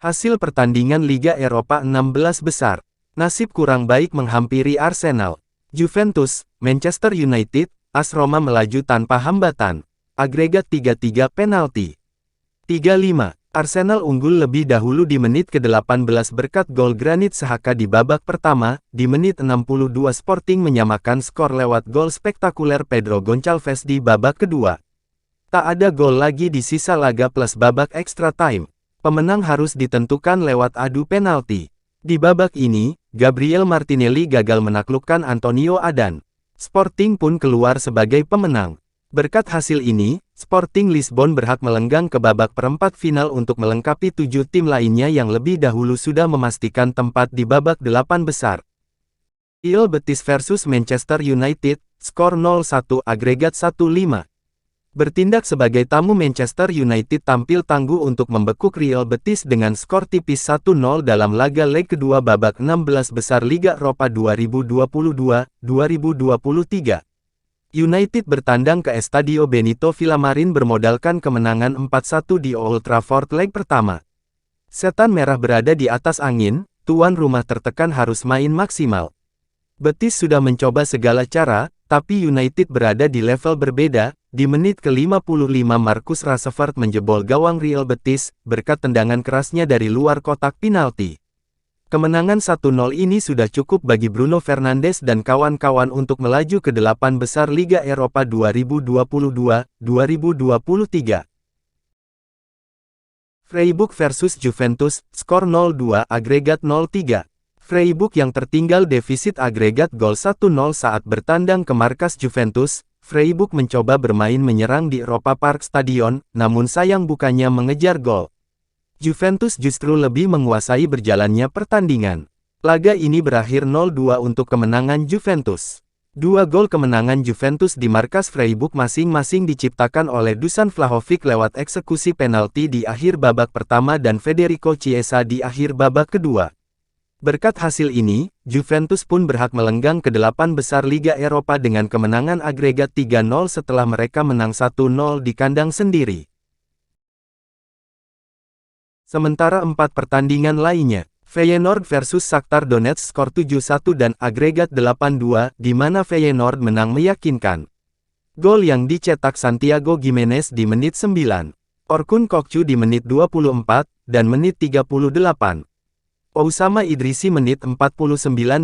Hasil pertandingan Liga Eropa 16 besar. Nasib kurang baik menghampiri Arsenal. Juventus, Manchester United, AS Roma melaju tanpa hambatan. Agregat 3-3 penalti. 3-5. Arsenal unggul lebih dahulu di menit ke-18 berkat gol Granit Xhaka di babak pertama. Di menit 62 Sporting menyamakan skor lewat gol spektakuler Pedro Gonçalves di babak kedua. Tak ada gol lagi di sisa laga plus babak extra time. Pemenang harus ditentukan lewat adu penalti. Di babak ini, Gabriel Martinelli gagal menaklukkan Antonio Adan. Sporting pun keluar sebagai pemenang. Berkat hasil ini, Sporting Lisbon berhak melenggang ke babak perempat final untuk melengkapi 7 tim lainnya yang lebih dahulu sudah memastikan tempat di babak 8 besar. Real Betis versus Manchester United, skor 0-1 agregat 1-5. Bertindak sebagai tamu, Manchester United tampil tangguh untuk membekuk Real Betis dengan skor tipis 1-0 dalam laga leg kedua babak 16 besar Liga Eropa 2022-2023. United bertandang ke Estadio Benito Villamarin bermodalkan kemenangan 4-1 di Old Trafford leg pertama. Setan merah berada di atas angin, tuan rumah tertekan harus main maksimal. Betis sudah mencoba segala cara, tapi United berada di level berbeda. Di menit ke-55 Marcus Rashford menjebol gawang Real Betis, berkat tendangan kerasnya dari luar kotak penalti. Kemenangan 1-0 ini sudah cukup bagi Bruno Fernandes dan kawan-kawan untuk melaju ke 8 besar Liga Eropa 2022-2023. Freiburg versus Juventus, skor 0-2 agregat 0-3. Freiburg yang tertinggal defisit agregat gol 1-0 saat bertandang ke markas Juventus. Freiburg mencoba bermain menyerang di Europa Park Stadion, namun sayang bukannya mengejar gol. Juventus justru lebih menguasai berjalannya pertandingan. Laga ini berakhir 0-2 untuk kemenangan Juventus. Dua gol kemenangan Juventus di markas Freiburg masing-masing diciptakan oleh Dusan Vlahovic lewat eksekusi penalti di akhir babak pertama dan Federico Chiesa di akhir babak kedua. Berkat hasil ini, Juventus pun berhak melenggang ke 8 besar Liga Eropa dengan kemenangan agregat 3-0 setelah mereka menang 1-0 di kandang sendiri. Sementara 4 pertandingan lainnya, Feyenoord versus Shakhtar Donetsk skor 7-1 dan agregat 8-2, di mana Feyenoord menang meyakinkan. Gol yang dicetak Santiago Gimenez di menit 9, Orkun Kokcu di menit 24, dan menit 38. Oussama Idrissi menit 49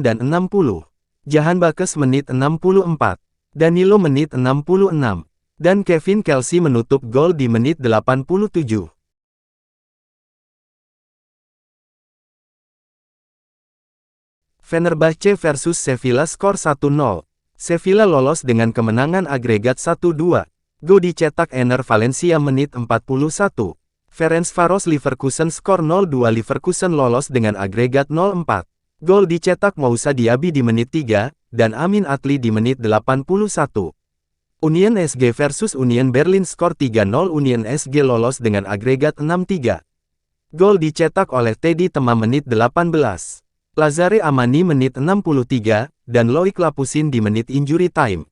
dan 60. Jahan Bakes menit 64. Danilo menit 66. Dan Kevin Kelsey menutup gol di menit 87. Fenerbahce versus Sevilla skor 1-0. Sevilla lolos dengan kemenangan agregat 1-2. Gol dicetak Enner Valencia menit 41. Ferencvaros Leverkusen skor 0-2. Leverkusen lolos dengan agregat 0-4. Gol dicetak Moussa Diaby di menit 3, dan Amin Atli di menit 81. Union SG versus Union Berlin skor 3-0. Union SG lolos dengan agregat 6-3. Gol dicetak oleh Teddy Tema menit 18. Lazare Amani menit 63, dan Loic Lapusin di menit injury time.